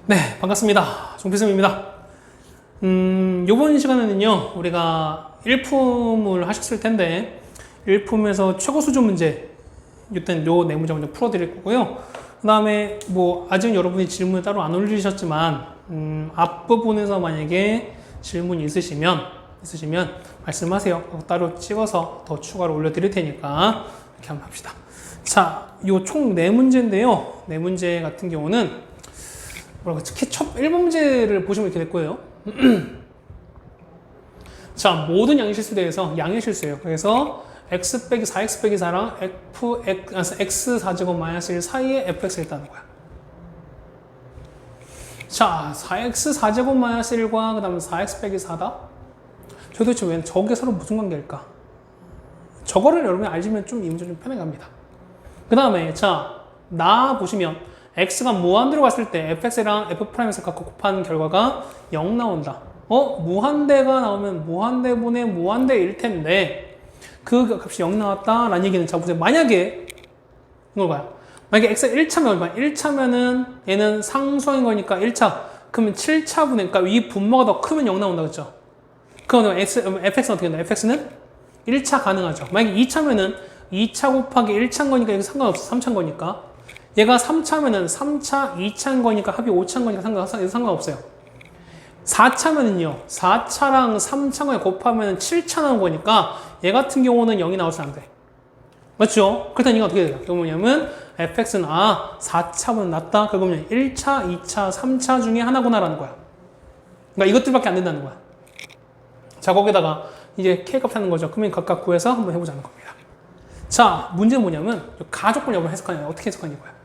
네, 반갑습니다. 종필승입니다. 요번 시간에는요, 우리가 일품을 하셨을 텐데, 일품에서 최고 수준 문제, 이땐 요 네 문제 먼저 풀어드릴 거고요. 그 다음에, 아직 여러분이 질문을 따로 안 올리셨지만, 앞부분에서 만약에 질문이 있으시면 말씀하세요. 따로 찍어서 더 추가로 올려드릴 테니까, 이렇게 한번 합시다. 자, 요 총 네 문제인데요. 네 문제 같은 경우는, 특히 첫 1번 문제를 보시면 이렇게 될 거예요. 자, 모든 양의 실수대에서 양의 실수예요. 그래서 x 빼기 4x 빼기 4랑 x 4제곱 마이너스 1 사이에 fx가 있다는 거야. 자, 4x 4제곱 마이너스 1과 그 다음에 4x 빼기 4다? 도대체 왜 저게 서로 무슨 관계일까? 저거를 여러분이 알시면 좀 이 문제 좀 편하게 갑니다. 그 다음에 자, 나 보시면 x가 무한대로 갔을 때 fx랑 f'에서 갖고 곱한 결과가 0 나온다. 무한대가 나오면 무한대분의 무한대일 텐데 그 값이 0 나왔다라는 얘기는 자 보세요. 만약에 이걸 봐요. 만약에 x가 1차면 얼마? 1차면은 얘는 상수항인 거니까 1차. 그러면 7차분의 그러니까 이 분모가 더 크면 0 나온다. 그렇죠? 그럼 fx는 어떻게 된다? fx는 1차 가능하죠. 만약에 2차면은 2차 곱하기 1차인 거니까 이거 상관없어. 3차인 거니까. 얘가 3차면은 3차, 2차인 거니까 합이 5차인 거니까 상관없어요. 4차면은요, 4차랑 3차가 곱하면 7차 나온 거니까 얘 같은 경우는 0이 나와서 안 돼. 맞죠? 그렇다면 이거 어떻게 돼요? 뭐냐면 fx는 4차보다 낫다. 그러면 1차, 2차, 3차 중에 하나구나라는 거야. 그러니까 이것들밖에 안 된다는 거야. 자, 거기다가 이제 k값 하는 거죠. 그러면 각각 구해서 한번 해보자는 겁니다. 자, 문제는 뭐냐면 가족분 여부를 해석하냐, 어떻게 해석하냐 이거야.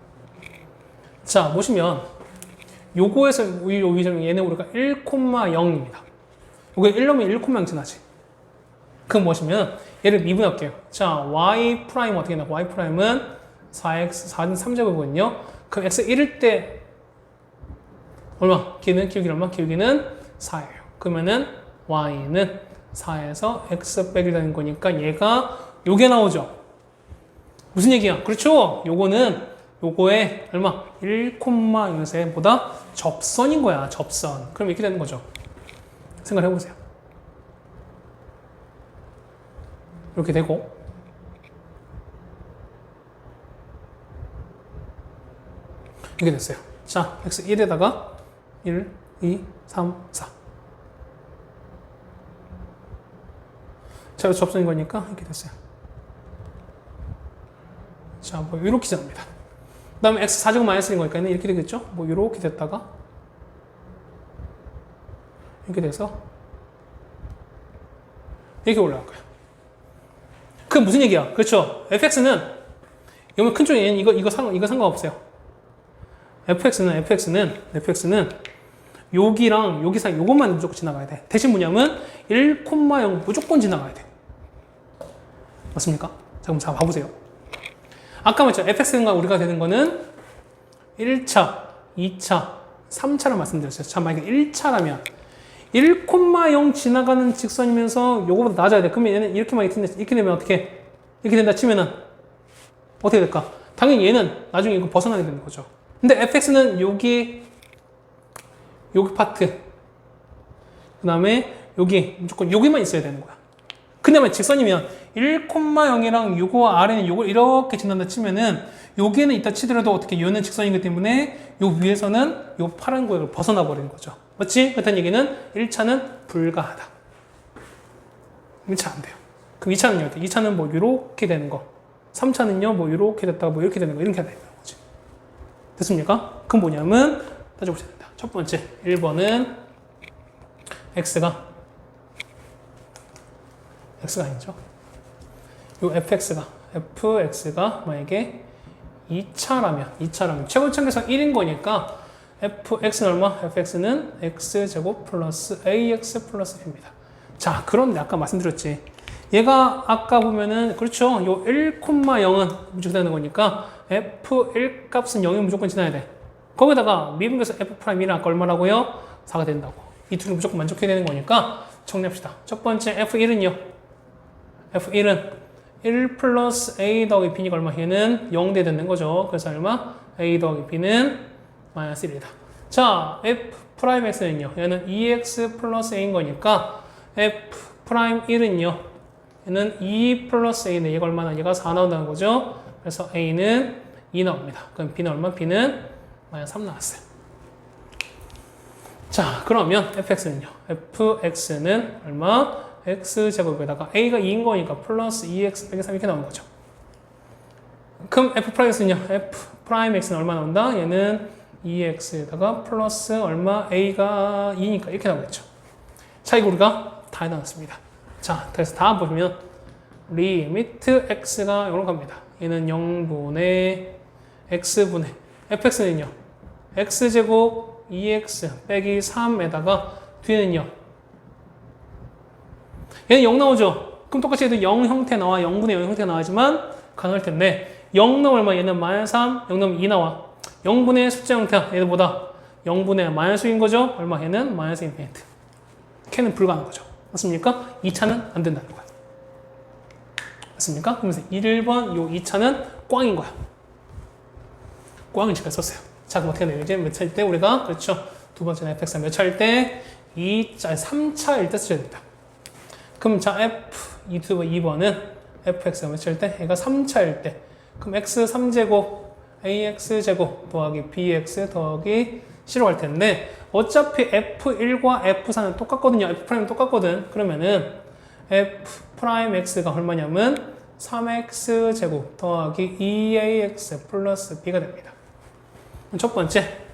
자, 보시면 요거에서 얘는 우리가 1,0입니다. 요게 1 넣으면 1,0 지나지. 그럼 보시면 얘를 미분할게요. 자, y 프라임 어떻게 되나? y 프라임은 4x 4는 3제곱이거든요. 그럼 x 1일 때 얼마? 기울기는 얼마? 기울기는 4예요. 그러면은 y는 4에서 x 빼기 되는 거니까 얘가 요게 나오죠. 무슨 얘기야? 그렇죠? 요거에 얼마? 1,0의 보다 접선인 거야. 접선. 그럼 이렇게 되는 거죠. 생각을 해보세요. 이렇게 되고 이렇게 됐어요. 자, x 1에다가 1, 2, 3, 4. 자, 접선인 거니까 이렇게 됐어요. 자, 이렇게 지납니다. 그 다음에 x 4제곱 마이너스 1인 거니까 이렇게 되겠죠? 이렇게 됐다가 이렇게 돼서 이렇게 올라갈 거예요. 그게 무슨 얘기야? 그렇죠? fx는 이거면 큰 쪽에 이거 상관없어요. fx는 여기랑 여기 사이 요것만 무조건 지나가야 돼. 대신 뭐냐면 1,0 무조건 지나가야 돼. 맞습니까? 자, 그럼 자, 봐보세요. 아까 말했죠. fx가 우리가 되는 거는 1차, 2차, 3차를 말씀드렸어요. 자, 만약에 1차라면 1,0 지나가는 직선이면서 요거보다 낮아야 돼. 그러면 얘는 이렇게 되면 어떻게? 이렇게 된다 치면은 어떻게 될까? 당연히 얘는 나중에 이거 벗어나게 되는 거죠. 근데 fx는 여기 파트 그 다음에 무조건 여기만 있어야 되는 거야. 근데 만약 직선이면 1,0이랑 요거 아래는 요걸 이렇게 지난다 치면은 여기에는 있다 치더라도 어떻게 얘는 직선이기 때문에 요 위에서는 요 파란 구역을 벗어나 버리는 거죠. 맞지? 그렇다는 얘기는 1차는 불가하다. 1차 안 돼요. 그럼 2차는요? 2차는 요렇게 되는 거. 3차는요? 요렇게 됐다가 이렇게 되는 거. 이렇게 되는 거지. 됐습니까? 그럼 뭐냐면 따져보셔야 된다. 첫 번째 1번은 x가 아니죠. 요 fx가 만약에 2차라면 최고점에서 1인 거니까 fx는 얼마? fx는 x제곱 플러스 ax 플러스 b입니다. 자, 그런데 아까 말씀드렸지. 얘가 아까 보면은 그렇죠. 요 1,0은 무조건 되는 거니까 f1 값은 0이 무조건 지나야 돼. 거기다가 미분계수 f'이랑 아까 얼마라고요? 4가 된다고. 이 둘이 무조건 만족해야 되는 거니까 정리합시다. 첫 번째 f1은요. f1은 1 플러스 a 더하기 b니까 얼마? 얘는 0대 되는 거죠. 그래서 얼마? a 더하기 b는 마이너스 1이다. 자, f 프라임 x는요. 얘는 2x 플러스 a인 거니까 f 프라임 1은요. 얘는 2 플러스 a는 얘가 얼마나? 얘가 4 나온다는 거죠. 그래서 a는 2 나옵니다. 그럼 b는 얼마? b는 마이너스 3 나왔어요. 자, 그러면 fx는요. fx는 얼마? x제곱에다가 a가 2인 거니까 플러스 2x 빼기 3 이렇게 나오는 거죠. 그럼 f 프라임 x는요. f 프라임 x는 얼마 나온다? 얘는 2x에다가 플러스 얼마? a가 2니까 이렇게 나오겠죠. 자, 이거 우리가 다 해놨습니다. 자, 그래서 다음 보시면 리미트 x가 이런 겁니다. 얘는 0분의 x분의 fx는요. x제곱 2x 빼기 3에다가 뒤는요. 얘는 0 나오죠. 그럼 똑같이 얘도 0 형태 나와. 0분의 0 형태가 나와야지만 가능할 텐데 0 나오면 얼마? 얘는 마이너스 3, 0 나오면 2 나와. 0분의 숫자 형태야. 얘보다 0분의 마이너스인 거죠. 얼마? 얘는 마이너스 인피니트. 걔는 불가능한 거죠. 맞습니까? 2차는 안 된다는 거야. 맞습니까? 그러면서 1번 요 2차는 꽝인 거야. 꽝을 제가 썼어요. 자, 그럼 어떻게 되죠? 몇 차일 때 우리가 그렇죠. 두 번째는 fx가 몇 차일 때 3차일 때 쓰셔야 됩니다. 그럼 자, 유튜브 2번은 fx가 몇 차일 때? 얘가 3차일 때. 그럼 x 3제곱 ax제곱 더하기 bx 더하기 c로 갈 텐데 어차피 f1과 f4는 똑같거든요. f'은 똑같거든. 그러면은 f'x가 얼마냐면 3x제곱 더하기 2ax 플러스 b가 됩니다. 첫 번째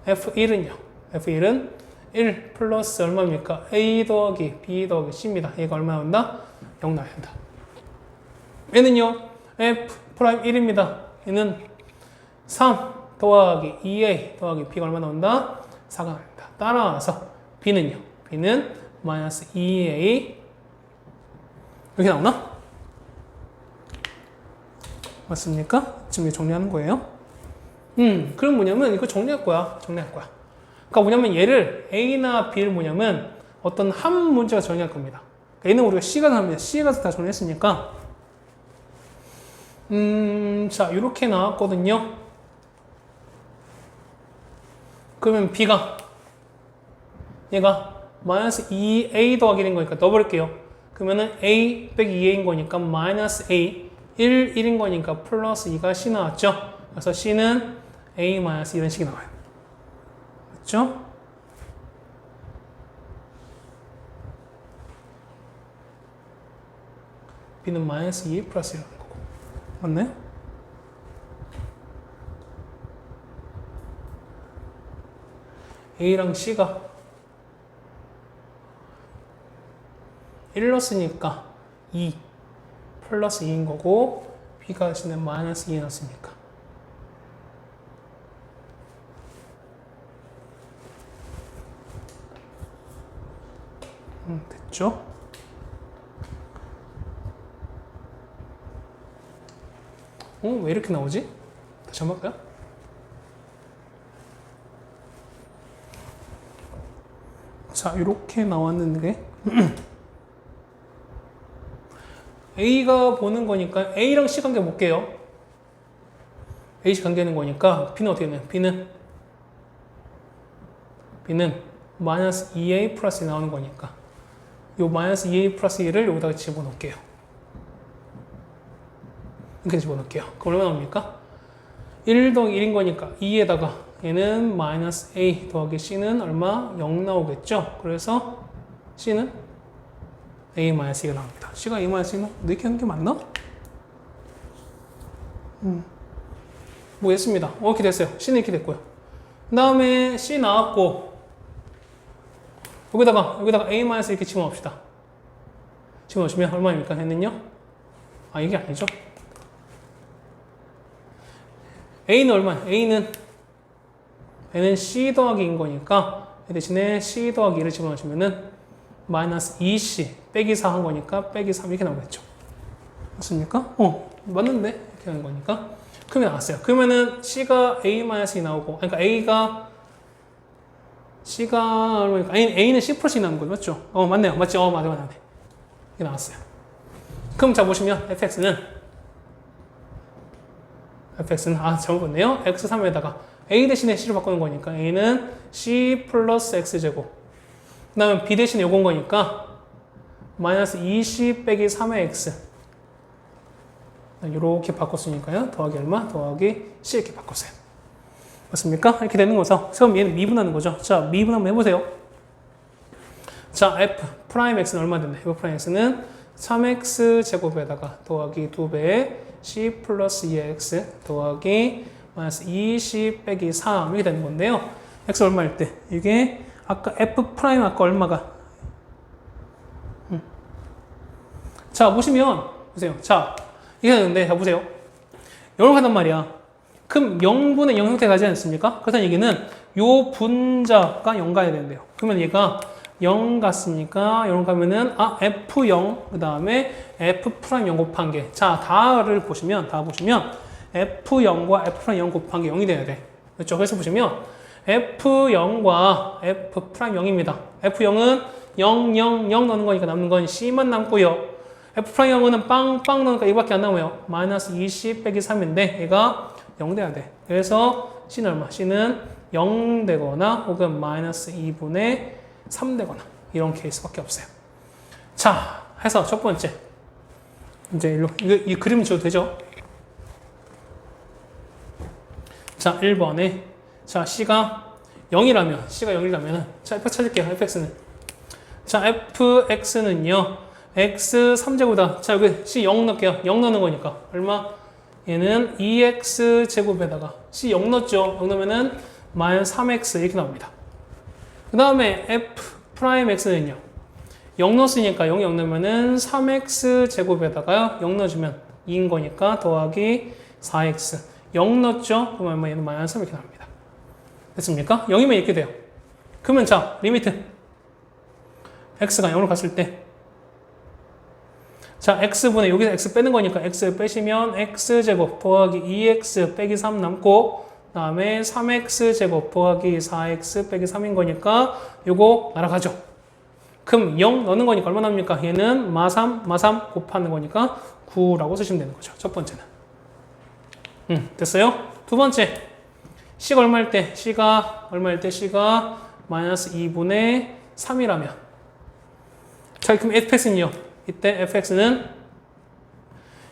f1은요. f1은 1 플러스 얼마입니까? a 더하기 b 더하기 c입니다. 얘가 얼마 나온다? 0 나와야 한다. 얘는요. f'1입니다. 얘는 3 더하기 2a 더하기 b가 얼마 나온다? 4가 나옵니다. 따라서 b는요. b는 마이너스 2a 이렇게 나오나? 맞습니까? 지금 정리하는 거예요. 그럼 뭐냐면 이거 정리할 거야. 그러니까 뭐냐면 얘를 a나 b를 뭐냐면 어떤 한 문제가 정리할 겁니다. 얘는 우리가 C가 나옵니다. C에 가서 다 정리했으니까 자, 이렇게 나왔거든요. 그러면 B가 얘가 마이너스 2A 더하기 1인 거니까 넣어버릴게요. 그러면은 A 빼기 2A인 거니까 마이너스 A 1인 거니까 플러스 2가 C 나왔죠. 그래서 C는 A 마이너스 이런 식이 나와요. 맞죠? B는 마이너스 2 플러스 1이라는 거고. 맞네? A랑 C가 1 넣었으니까 2 플러스 2인 거고 B가 C는 마이너스 2 넣었으니까 됐죠? 왜 이렇게 나오지? 다시 한번 할까요? 자, 이렇게 나왔는데 A가 보는 거니까 A랑 C 관계 볼게요. A, C 관계는 거니까 B는 어떻게 되나요? B는 마이너스 2A 플러스 2 나오는 거니까 요 마이너스 2A 플러스 2를 여기다가 집어넣을게요. 이렇게 집어넣을게요. 그럼 얼마 나옵니까? 1 더하기 1인 거니까 2에다가 얘는 마이너스 A 더하기 C는 얼마? 0 나오겠죠? 그래서 C는 A 마이너스 2가 나옵니다. C가 A 마이너스 2는 이렇게 하는 게 맞나? 뭐 했습니다. 이렇게 됐어요. C는 이렇게 됐고요. 그 다음에 C 나왔고 여기다가 A 마이너스 이렇게 집어넣읍시다. 집어넣으시면 얼마입니까? 얘는요? 이게 아니죠. A는 얼마야? A는 C 더하기인 거니까 대신에 C 더하기 1을 집어넣으시면은 마이너스 2C 빼기 4 한 거니까 빼기 3 이렇게 나오겠죠. 맞습니까? 맞는데? 이렇게 하는 거니까. 그러면 나왔어요. 그러면은 C가 A-2 나오고, 그러니까 A는 C 플러스 2 나오는 거죠. 맞죠? 맞네요. 맞죠? 맞네. 이게 나왔어요. 그럼 자, 보시면 fx는 잘못 봤네요. x3에다가 a 대신에 c로 바꾸는 거니까 a는 c 플러스 x제곱. 그 다음에 b 대신에 요건 거니까 마이너스 2c 빼기 3의 x. 이렇게 바꿨으니까요. 더하기 얼마? 더하기 c 이렇게 바꿨어요. 맞습니까? 이렇게 되는 거죠. 그럼 얘는 미분하는 거죠. 자, 미분 한번 해보세요. 자, f 프라임 x는 얼마 된대? f 프라임 x는 3x 제곱에다가 더하기 2배의 c 플러스 2x 더하기 마이너스 2c 빼기 3 이렇게 되는 건데요. x 얼마일 때? 이게 아까 f 프라임 아까 얼마가? 자, 보시면 보세요. 자, 이게 되는데 자 보세요. 이렇게 한단 말이야. 그럼 0분의 0 형태 가지 않습니까? 그렇다는 얘기는 요 분자가 0 가야 된대요. 그러면 얘가 0 갔으니까 0 가면은 f0 그 다음에 f 프라임 0 곱한 게 자 다를 보시면 f0과 f 프라임 0 곱한 게 0이 돼야 돼. 그렇죠? 그래서 보시면 f0과 f 프라임 0입니다. f0은 0, 0, 0 넣는 거니까 남는 건 c만 남고요. f 프라임 0은 빵빵 넣으니까 이거밖에 안 남아요. 마이너스 2c 빼기 3인데 얘가 0 돼야 돼. 그래서 c는 얼마? c는 0 되거나 혹은 마이너스 2분의 3 되거나 이런 케이스밖에 없어요. 자, 해서 첫 번째 이제 일로 이 그림 지어도 되죠? 자, 1번에 자 c가 0이라면 자 f 찾을게요. fx는 자 fx는요 x 3제곱이다. 자 여기 c 0 넣을게요. 0 넣는 거니까 얼마? 얘는 2x 제곱에다가 c 0 넣었죠. 0 넣으면은 마이너스 3x 이렇게 나옵니다. 그 다음에 f 프라임 x는요 0 넣었으니까 0에 0 넣으면은 3x 제곱에다가요 0 넣어주면 2인 거니까 더하기 4x 0 넣었죠. 그러면 얼마? 얘는 마이너스 3 이렇게 나옵니다. 됐습니까? 0이면 이렇게 돼요. 그러면 자 리미트 x가 0으로 갔을 때 자, x분의 여기서 x 빼는 거니까 x 빼시면 x제곱 더하기 2x 빼기 3 남고 그 다음에 3x제곱 더하기 4x 빼기 3인 거니까 요거 날아가죠. 그럼 0 넣는 거니까 얼마 납니까? 얘는 마3 곱하는 거니까 9라고 쓰시면 되는 거죠. 첫 번째는. 됐어요? 두 번째. c가 얼마일 때? c가 마이너스 2분의 3이라면 자, 그럼 fx는요? 이때 fx는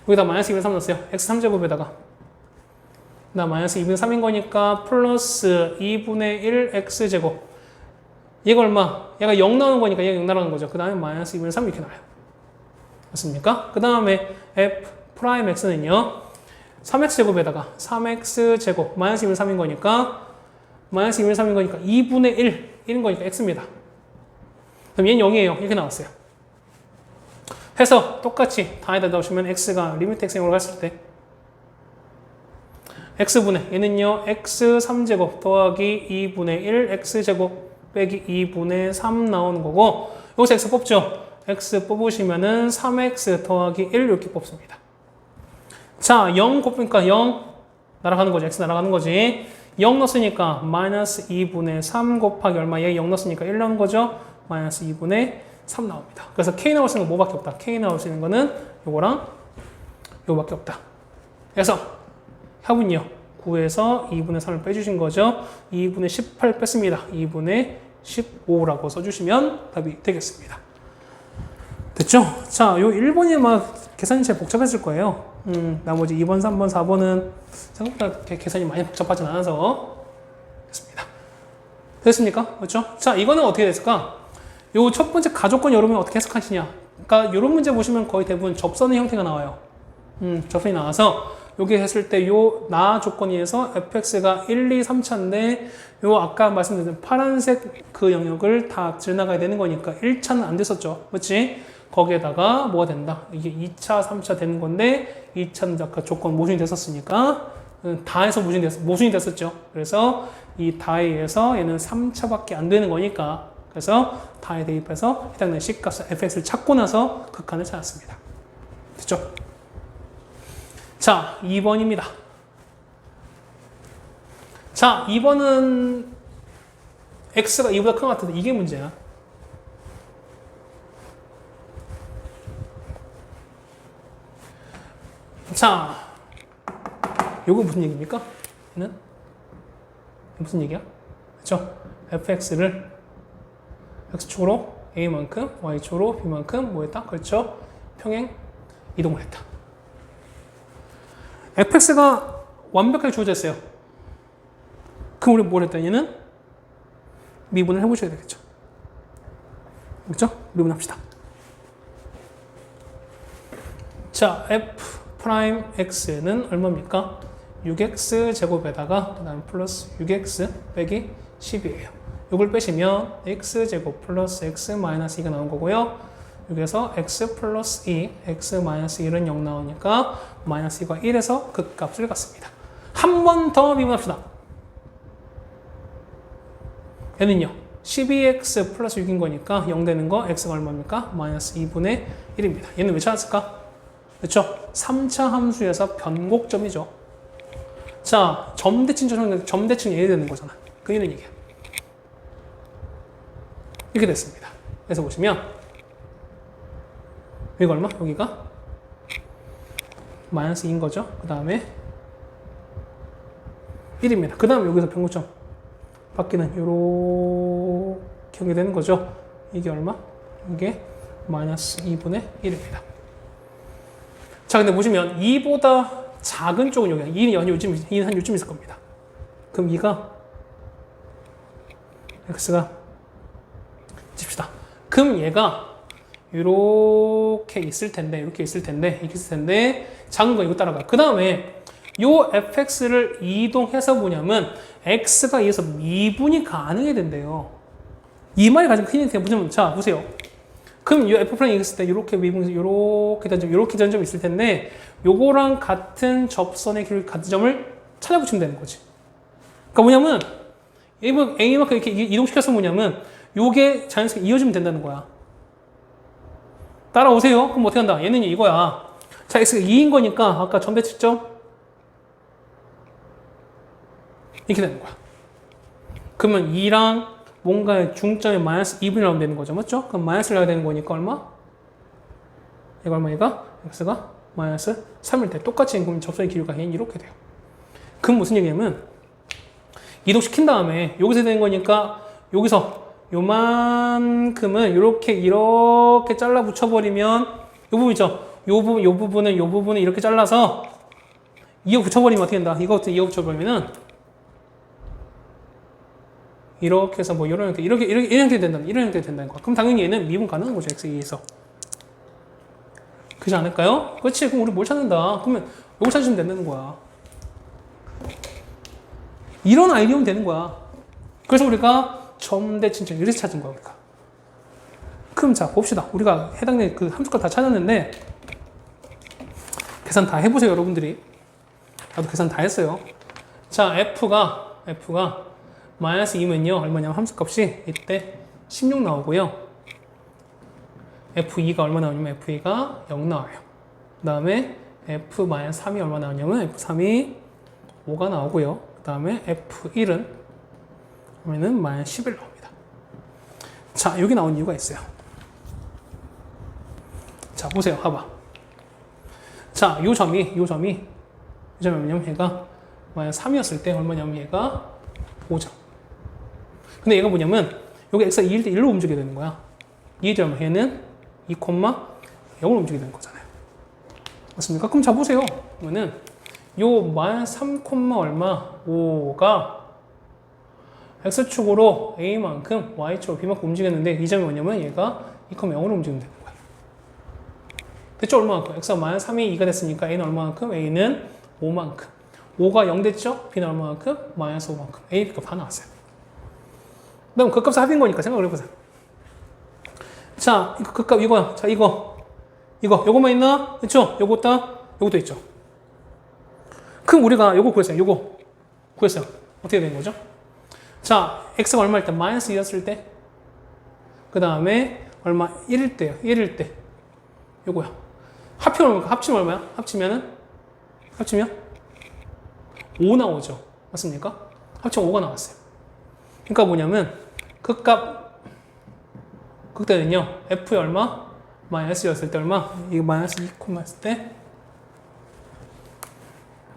여기다 마이너스 2분의 3 넣었어요. x 3제곱에다가 나 마이너스 2분의 3인 거니까 플러스 2분의 1 x제곱 얘가 얼마? 얘가 0 나오는 거니까 얘가 0 나오는 거죠. 그 다음에 마이너스 2분의 3 이렇게 나와요. 맞습니까? 그 다음에 f 프라임 x는요 3x제곱에다가 3x제곱 마이너스 2분의 3인 거니까 2분의 1인 거니까 x입니다. 그럼 얘는 0이에요. 이렇게 나왔어요. 해서 똑같이 다에다 넣으시면 x가 리미트 x 0으로 갔을 때 x분의 얘는요 x 3제곱 더하기 2분의 1 x제곱 빼기 2분의 3 나오는 거고 여기서 x 뽑죠. x 뽑으시면은 3x 더하기 1 이렇게 뽑습니다. 자, 0 곱으니까 0 날아가는 거지. x 날아가는 거지. 0 넣었으니까 마이너스 2분의 3 곱하기 얼마? 얘 0 넣었으니까 1 나온 거죠. 마이너스 2분의 3 나옵니다. 그래서 k 나올 수 있는 건 뭐밖에 없다. k 나올 수 있는 거는 요거랑 요거밖에 없다. 그래서 합은요 9에서 2분의 3을 빼주신 거죠. 2분의 18 뺐습니다. 2분의 15라고 써주시면 답이 되겠습니다. 됐죠? 자, 요 1번이 막 계산이 제일 복잡했을 거예요. 나머지 2번, 3번, 4번은 생각보다 계산이 많이 복잡하진 않아서 됐습니다. 됐습니까? 그렇죠? 자, 이거는 어떻게 됐을까? 요 첫 번째 가족권 여러분이 어떻게 해석하시냐? 그러니까 요런 문제 보시면 거의 대부분 접선의 형태가 나와요. 접선이 나와서 여기 했을 때 요 나 조건에서 fx가 1, 2, 3차인데 요 아까 말씀드린 파란색 그 영역을 다 지나가야 되는 거니까 1차는 안 됐었죠. 그렇지? 거기에다가 뭐가 된다? 이게 2차, 3차 되는 건데 2차는 아까 조건 모순이 됐었으니까 다에서 모순이 됐었죠. 그래서 이 다에 의해서 얘는 3차밖에 안 되는 거니까 그래서 다에 대입해서 해당되는 C값 fx를 찾고 나서 극한을 찾았습니다. 됐죠? 자, 2번입니다. 자, 2번은 x가 2보다 큰 것 같은데 이게 문제야. 자, 요거 무슨 얘기입니까? 얘는 무슨 얘기야? 그렇죠? fx를 x축으로 a만큼, y축으로 b만큼 뭐 했다? 그렇죠? 평행 이동을 했다. fx가 완벽하게 주어져 있어요. 그럼 우리 뭘 했다? 얘는 미분을 해보셔야 되겠죠. 그렇죠? 미분합시다. 자, f 프라임 x는 얼마입니까? 6x 제곱에다가 그 다음 플러스 6x 빼기 10이에요. 이걸 빼시면 x 제곱 플러스 x 마이너스 2가 나온 거고요. 여기에서 x 플러스 2, x 마이너스 1은 0 나오니까 마이너스 2가 1에서 극값을 갖습니다. 한 번 더 미분합시다. 얘는요. 12x 플러스 6인 거니까 0 되는 거 x가 얼마입니까? 마이너스 2분의 1입니다. 얘는 왜 찾았을까? 그렇죠? 3차 함수에서 변곡점이죠. 자, 점대칭 얘기 되는 거잖아. 그 이런 얘기야. 이렇게 됐습니다. 그래서 보시면 여기가 얼마? 여기가 마이너스 2인 거죠. 그 다음에 1입니다. 그 다음에 여기서 변곡점 바뀌는 요렇게 하게 되는 거죠. 이게 얼마? 이게 마이너스 2분의 1입니다. 자, 근데 보시면 2보다 작은 쪽은 여기 2는 한 요쯤 있을 겁니다. 그럼 2가 x가 칩시다. 그럼 얘가 이렇게 있을 텐데 이렇게 있을 텐데 작은 거 이거 따라가. 그 다음에 요 fx를 이동해서 뭐냐면 x가 이어서 미분이 가능해야 된대요. 이 말이 가장 큰 힌트가 뭐냐면 자 보세요. 그럼 이 f 프라임 있을 때 이렇게 미분 이렇게 전점이 있을 텐데 요거랑 같은 접선의 길이 같은 점을 찾아붙이면 되는 거지. 그러니까 뭐냐면 A만큼 이렇게 이동시켜서 뭐냐면 요게 자연스럽게 이어지면 된다는 거야. 따라오세요. 그럼 어떻게 한다? 얘는 이거야. 자, x가 2인 거니까 아까 점대측점 이렇게 되는 거야. 그러면 2랑 뭔가의 중점에 마이너스 2분이 나오면 되는 거죠. 맞죠? 그럼 마이너스를 해야 되는 거니까 얼마? 이거 얼마? 얘가 x가 마이너스 3일 때 똑같이 그럼 접선의 길이가 이렇게 돼요. 그럼 무슨 얘기냐면 이동시킨 다음에 여기서 되는 거니까 여기서 요만큼은 이렇게 잘라 붙여버리면 요 부분 있죠? 요 부분은 이렇게 잘라서 이어 붙여버리면 어떻게 된다? 이거 이어 붙여버리면은 이렇게 해서 뭐 이런 형태, 이런 형태 된다는 거야. 그럼 당연히 얘는 미분 가능한 거죠, x2에서. 그렇지 않을까요? 그렇지. 그럼 우리 뭘 찾는다? 그러면 이걸 찾으시면 된다는 거야. 이런 아이디어면 되는 거야. 그래서 우리가 점대칭점 이렇게 찾은 거야, 우리가. 그럼 자, 봅시다. 우리가 해당된 그 함수값 다 찾았는데 계산 다 해보세요, 여러분들이. 나도 계산 다 했어요. 자, f가 마이너스 2면요, 얼마냐면 함수값이 이때 16 나오고요. f2가 얼마 나오냐면 f2가 0 나와요. 그 다음에 f-3이 얼마 나오냐면 f3이 5가 나오고요. 그 다음에 f1은 그러면은 마이너스 11 나옵니다. 자, 여기 나온 이유가 있어요. 자, 보세요. 봐봐. 자, 이 점이 뭐냐면 얘가 마이너스 3이었을 때 얼마냐면 얘가 5점. 근데 얘가 뭐냐면 여기 x가 2일 때 1로 움직이게 되는 거야. 2일 때 얼마? 얘는 2, 0으로 움직이게 되는 거잖아요. 맞습니까? 그럼 자 보세요. 그러면은 요 마이너스 3, 얼마 5가 x축으로 a만큼 y축으로 b만큼 움직였는데 이 점이 뭐냐면 얘가 2, 0으로 움직이면 되는 거야. 됐죠? 얼마만큼? x가 마이너스 3이 2가 됐으니까 a는 얼마만큼? a는 5만큼. 5가 0 됐죠? b는 얼마만큼? 마이너스 5만큼. a, b가 다 나왔어요. 그 다음 그 값을 합인 거니까 생각을 해보세요. 자, 그 값 이거야. 자, 요거만 있나? 그쵸? 요것도 있죠. 그럼 우리가 요거 구했어요. 요거 구했어요. 어떻게 된 거죠? 자, x가 얼마일 때? 마이너스 2였을 때. 그 다음에 얼마? 1일 때요. 1일 때. 요거야. 합치면 얼마야? 합치면 5 나오죠. 맞습니까? 합치면 5가 나왔어요. 그러니까 뭐냐면 극대는요. f에 얼마? 마이너스였을 때 얼마? 이거 마이너스 2, 했을 때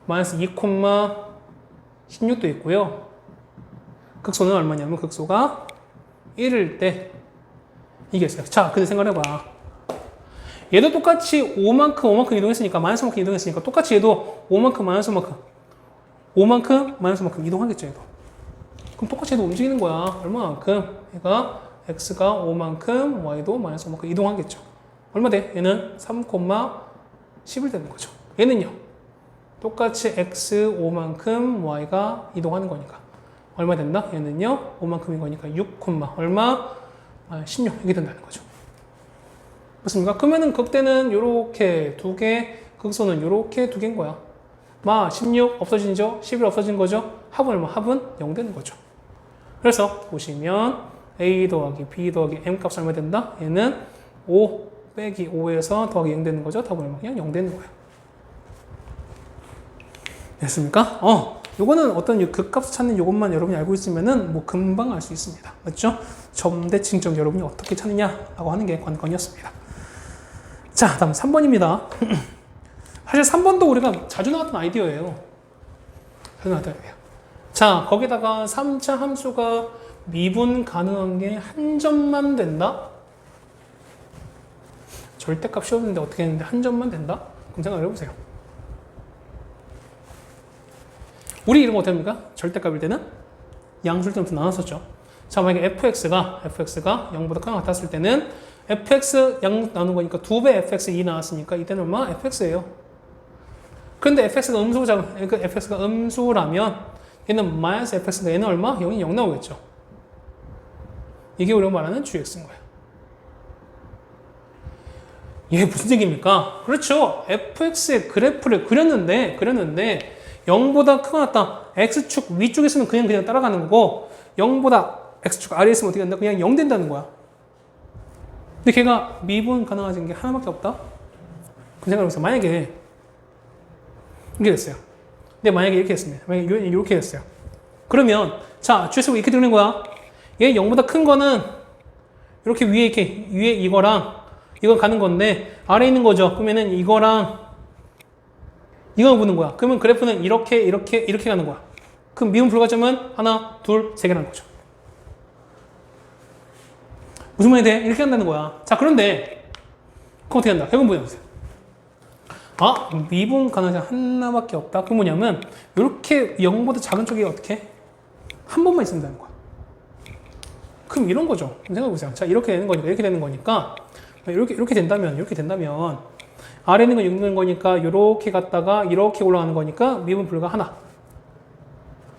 마이너스 2, 16도 있고요. 극소는 얼마냐면 극소가 1일 때 이게 있어요. 자, 근데 생각해봐. 얘도 똑같이 5만큼 이동했으니까 마이너스 5만큼 이동했으니까 똑같이 얘도 5만큼 마이너스 5만큼 이동하겠죠, 얘도. 그럼 똑같이 얘도 움직이는 거야. 얼마만큼? 얘가 x가 5만큼 y도 마이너스 5만큼 이동하겠죠. 얼마 돼? 얘는 3,11 되는 거죠. 얘는요. 똑같이 x 5만큼 y가 이동하는 거니까 얼마 된다? 얘는요. 5만큼인 거니까 6, 얼마? 16 이게 된다는 거죠. 맞습니까? 그러면은 극대는 요렇게 두 개, 극소는 요렇게 두 개인 거야. 16 없어지죠? 11 없어진 거죠? 합은 얼마? 합은 0 되는 거죠. 그래서 보시면 a 더하기 b 더하기 m 값이 얼마 된다? 얘는 5 빼기 5에서 더하기 0 되는 거죠? 답은 얼마? 그냥 0 되는 거예요. 됐습니까? 요거는 어떤 극값 찾는 요것만 여러분이 알고 있으면은 뭐 금방 알 수 있습니다. 맞죠? 점대칭적 여러분이 어떻게 찾느냐라고 하는 게 관건이었습니다. 자, 다음 3번입니다. 사실 3번도 우리가 자주 나왔던 아이디어예요. 자주 나왔던 아이디어. 자, 거기다가 3차 함수가 미분 가능한 게 한 점만 된다? 절대값 씌웠는데 어떻게 했는데 한 점만 된다? 그럼 생각을 해보세요. 우리 이름 어떻게 합니까? 절대값일 때는 양수점수 나눴었죠. 자, 만약에 fx가 0보다 크거나 같았을 때는 fx 양 나눈 거니까 2배 fx 2 나왔으니까 이때는 얼마? fx예요. 그런데 fx가 음수라면 얘는 마이너스 fx가 얘는 얼마? 0이 0 나오겠죠. 이게 우리가 말하는 gx인 거예요. 이게 무슨 얘기입니까? 그렇죠. fx의 그래프를 그렸는데 0보다 크거나 같다. x축 위쪽에서는 그냥 따라가는 거고 0보다 x축 아래에 있으면 어떻게 된다? 그냥 0 된다는 거야. 근데 걔가 미분 가능해진 게 하나밖에 없다? 그 생각을 해보세요. 만약에 이렇게 됐어요. 근데 만약에 이렇게 됐습니다. 만약에 이렇게 됐어요. 그러면 자, 주에서 이렇게 되는 거야. 얘 0보다 큰 거는 이렇게 위에 이거랑 이거 가는 건데 아래에 있는 거죠. 그러면은 이거랑 이거 보는 거야. 그러면 그래프는 이렇게 가는 거야. 그럼 미분 불가점은 하나, 둘, 세 개라는 거죠. 무슨 말이 돼? 이렇게 한다는 거야. 자, 그런데 그럼 어떻게 한다? 해본 보여주세요. 미분 가능성 하나밖에 없다. 그럼 뭐냐면 이렇게 0보다 작은 쪽이 어떻게? 한 번만 있으면 되는 거야. 그럼 이런 거죠. 생각해보세요. 자, 이렇게 되는 거니까 이렇게 되는 거니까 이렇게 된다면 아래 있는 건 6 는 거니까 이렇게 갔다가 이렇게 올라가는 거니까 미분 불가 하나.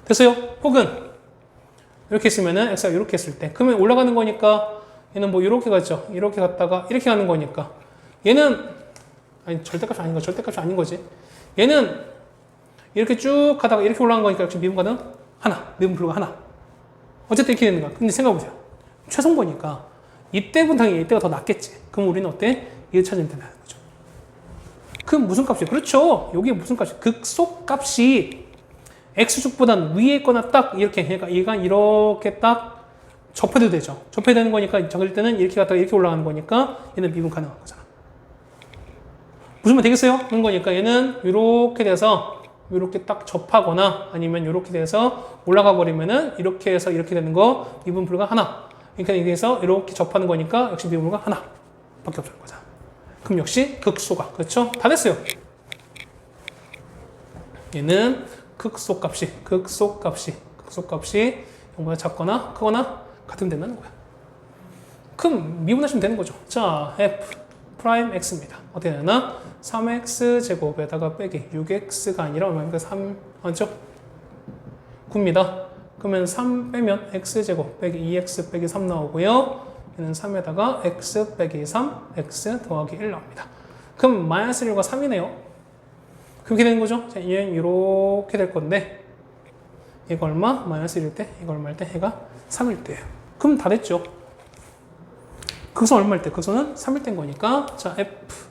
됐어요? 혹은 이렇게 있으면은 x가 이렇게 했을 때 그러면 올라가는 거니까 얘는 뭐 이렇게 갔죠. 이렇게 갔다가 이렇게 가는 거니까 얘는 절대값이 아닌 거지. 얘는 이렇게 쭉 가다가 이렇게 올라간 거니까 역시 미분 가능 하나. 미분 불가 하나. 어쨌든 이렇게 되는 거야. 근데 생각해보세요. 최성보니까 이때보다 당연히 이때가 더 낫겠지. 그럼 우리는 어때? 이를 찾으면 된다는 거죠. 그럼 무슨 값이에요? 그렇죠. 여기 무슨 값이? 극소값이 x축보단 위에 있거나 딱 이렇게 얘가 이렇게 딱 접해도 되죠. 접해야 되는 거니까 적을 때는 이렇게 갔다가 이렇게 올라가는 거니까 얘는 미분 가능한 거잖아. 무슨 말 되겠어요? 그런 거니까 얘는 이렇게 돼서 이렇게 딱 접하거나 아니면 이렇게 돼서 올라가 버리면은 이렇게 해서 이렇게 되는 거 미분 불가 하나. 그러니까 이렇게 해서 이렇게 접하는 거니까 역시 미분 불가 하나 밖에 없는 거잖아. 그럼 역시 극소가 그렇죠? 다 됐어요. 얘는 극소값이 0보다 작거나 크거나 같으면 된다는 거야. 그럼 미분하시면 되는 거죠. 자, f 프라임 x입니다. 어떻게 되나? 3x 제곱에다가 빼기 6x가 아니라 얼마입니까? 3 맞죠? 9입니다. 그러면 3 빼면 x 제곱 빼기 2x 빼기 3 나오고요. 얘는 3에다가 x 빼기 3 x 더하기 1 나옵니다. 그럼 마이너스 1과 3이네요. 그렇게 되는 거죠. 자, 얘는 이렇게 될 건데 얘가 얼마? 마이너스 1일 때 이거 얼마일 때? 얘가 3일 때예요. 그럼 다 됐죠. 극소는 얼마일 때? 극소는 3일 때인 거니까 자 f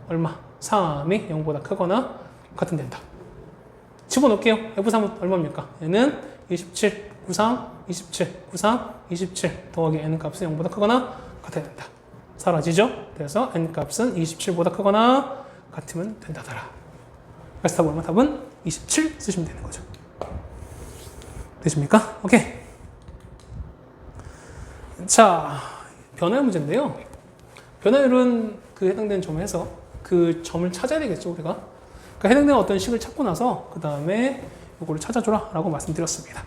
얼마? 3이 0보다 크거나 같은 된다. 집어넣을게요. f3은 얼마입니까? 얘는 27, 93, 27, 93, 27 더하기 n 값은 0보다 크거나 같아야 된다. 사라지죠? 그래서 n 값은 27보다 크거나 같으면 된다더라. 그래서 답은 얼마? 답은 27 쓰시면 되는 거죠. 되십니까? 오케이. 자, 변화율 문제인데요. 변화율은 그 해당되는 점을 해서 그 점을 찾아야 되겠죠, 우리가. 그러니까 해당되는 어떤 식을 찾고 나서 그 다음에 이거를 찾아줘라 라고 말씀드렸습니다.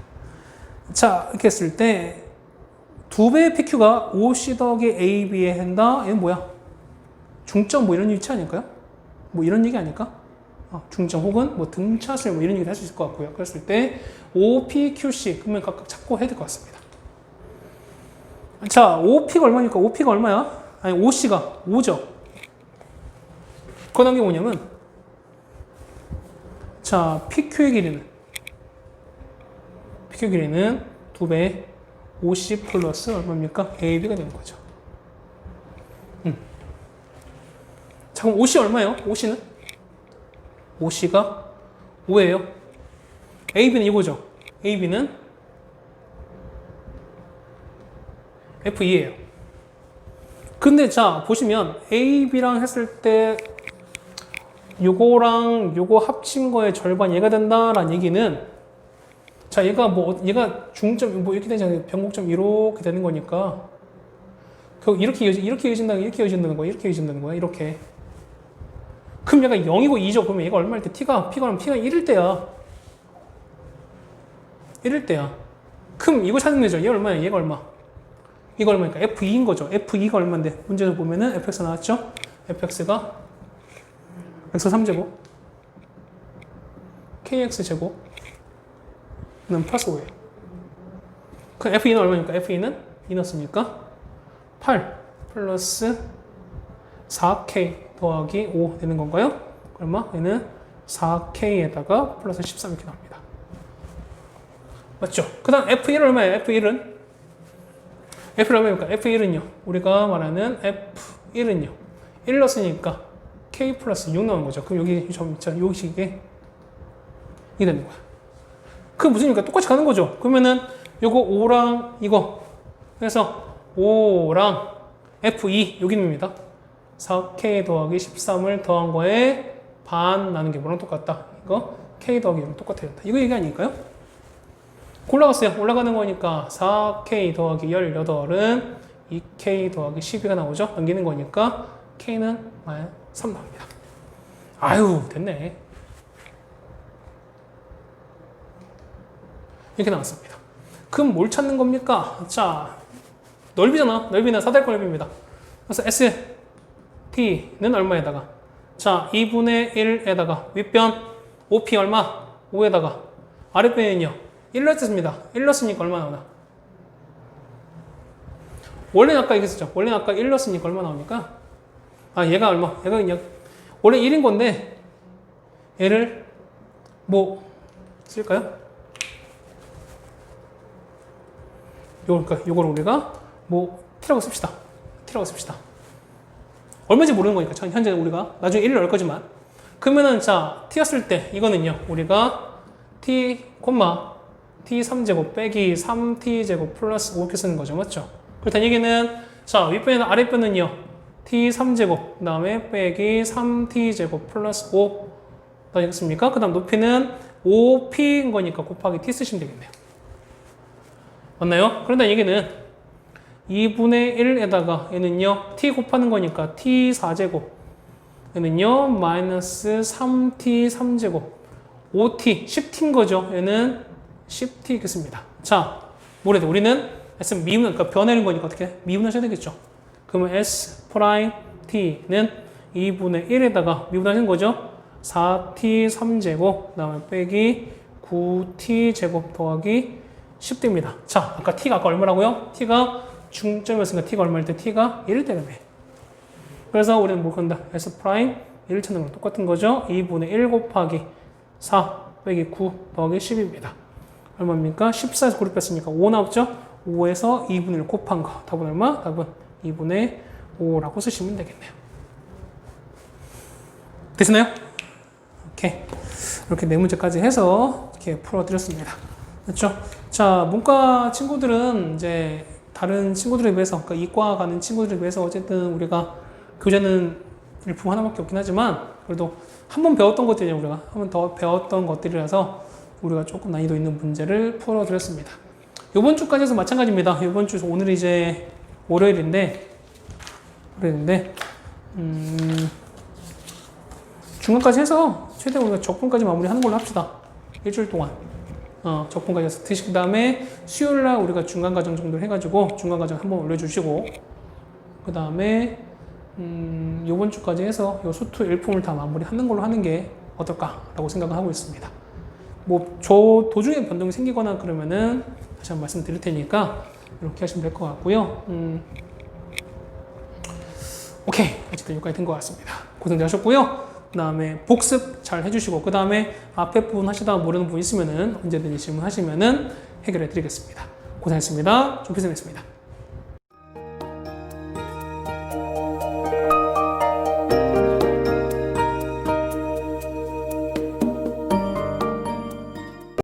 자, 이렇게 했을 때 2배의 PQ가 OC 더하기 AB에 한다. 얘는 뭐야? 중점 뭐 이런 위치 아닐까요? 뭐 이런 얘기 아닐까? 중점 혹은 뭐 등차슬 뭐 이런 얘기를 할 수 있을 것 같고요. 그랬을 때 OPQC 그러면 각각 찾고 해야 될 것 같습니다. 자, OP가 얼마니까? OP가 얼마야? 아니, OC가 5죠. 그다음 게 뭐냐면 자, PQ의 길이는 2배 OC 플러스 얼마입니까? AB가 되는 거죠. 자, 그럼 OC 얼마예요? OC는? OC가 5예요. AB는 이거죠. AB는 F2예요. 근데 자, 보시면 AB랑 했을 때 요거랑 요거 합친 거의 절반 얘가 된다라는 얘기는 자, 얘가 중점 뭐 이렇게 되잖아요. 변곡점 이렇게 되는 거니까 이렇게 이어진다는 거야. 이렇게. 그럼 얘가 0이고 2죠. 그러면 얘가 얼마일 때 P가 1일 때야. 1일 때야. 그럼 이거 찾으면 되죠. 얘 얼마야? 얘가 얼마? 이거 얼마니까? F2인 거죠. F2가 얼마인데? 문제에서 보면은 fx 나왔죠? fx가 x 3제곱 kx제곱 는 플러스 5예요. 그럼 F2는 얼마입니까? F2는 2 넣었으니까 8 플러스 4k 더하기 5 되는 건가요? 얼마? 얘는 4k에다가 플러스 13 이렇게 나옵니다. 맞죠? 그 다음 F1은 얼마예요? F1은 얼마입니까? F1은요. 우리가 말하는 F1은요. 1 넣었으니까 K 플러스 6 나오는 거죠. 그럼 여기 점 있죠. 여기 식에 이게 되는 거야. 그 무슨입니까? 똑같이 가는 거죠. 그러면은 요거 5랑 이거 그래서 5랑 F2 여기입니다. 4K 더하기 13을 더한 거에 반 나는 게 뭐랑 똑같다. 이거 K 더하기 6랑 똑같아야 된다. 이거 얘기 아닐까요? 올라갔어요. 올라가는 거니까 4K 더하기 18은 2K 더하기 12가 나오죠. 넘기는 거니까 K는 3 나옵니다. 아유, 됐네. 이렇게 나왔습니다. 그럼 뭘 찾는 겁니까? 자, 넓이잖아. 넓이는 사대권 넓이입니다. 그래서 ST는 얼마에다가? 자, 2분의 1에다가 윗변 OP 얼마? 5에다가 아랫변은요? 1 넣었습니다. 1 넣었으니까 얼마 나오나? 원래는 아까 얘기했었죠. 원래는 아까 1 넣었으니까 얼마 나옵니까? 얘가 얼마? 얘가 그냥 원래 1인 건데 얘를 뭐 쓸까요? 요걸 우리가 뭐 t라고 씁시다. 얼마인지 모르는 거니까 현재 우리가 나중에 1을 넣을 거지만 그러면은 자 t였을 때 이거는요 우리가 t, t 3제곱 빼기 3t제곱 플러스 5 이렇게 쓰는 거죠. 맞죠? 그렇다는 얘기는 자 윗변이나 아랫변은요 t 3제곱 그 다음에 빼기 3t제곱 플러스 5 되겠습니까? 그 다음 높이는 5p인 거니까 곱하기 t 쓰시면 되겠네요. 맞나요? 그런다는 얘기는 2분의 1에다가 얘는요 t 곱하는 거니까 t 4제곱 얘는요 마이너스 3t 3제곱 5t 10t인 거죠. 얘는 10t 겠습니다. 자, 뭐래도 우리는 s 미분 그러니까 변하는 거니까 어떻게 미분하셔야 되겠죠. 그러면 s 프라임 t는 2분의 1에다가 미분하는 거죠. 4t 3제곱 그다음에 빼기 9t 제곱 더하기 10대입니다. 자, 아까 t가 아까 얼마라고요? t가 중점이었으니까 t가 얼마일 때 t가 1일 때문에. 그래서 우리는 뭘 건다? s 프라임 1 찾는 거랑 똑같은 거죠. 2분의 1 곱하기 4 빼기 9 더하기 10입니다. 얼마입니까? 14에서 9를 뺐으니까 5 나왔죠? 5에서 2분의 1 곱한 거. 답은 얼마? 답은 2분의 5라고 쓰시면 되겠네요. 되시나요? 오케이. 이렇게 네 문제까지 해서 이렇게 풀어드렸습니다. 그렇죠? 자, 문과 친구들은 이제 다른 친구들에 비해서, 그러니까 이과 가는 친구들에 비해서 어쨌든 우리가 교재는 일품 하나밖에 없긴 하지만 그래도 한 번 배웠던 것들이냐 우리가 한 번 더 배웠던 것들이라서 우리가 조금 난이도 있는 문제를 풀어드렸습니다. 이번 주까지 해서 마찬가지입니다. 이번 주 오늘 이제 월요일인데 중간까지 해서 최대한 우리가 적분까지 마무리하는 걸로 합시다. 일주일 동안 적분까지 해서 그 다음에 수요일날 우리가 중간과정 정도 해가지고 중간과정 한번 올려주시고 그 다음에 이번 주까지 해서 요 수투 일품을 다 마무리하는 걸로 하는 게 어떨까라고 생각을 하고 있습니다. 뭐 저 도중에 변동이 생기거나 그러면은 다시 한번 말씀드릴 테니까 이렇게 하시면 될 것 같고요. 오케이, 어쨌든 여기까지 된 것 같습니다. 고생들 하셨고요. 그 다음에 복습 잘 해주시고 그 다음에 앞에 부분 하시다가 모르는 부분 있으면은 언제든지 질문하시면은 해결해 드리겠습니다. 고생했습니다. 조필쌤이었습니다.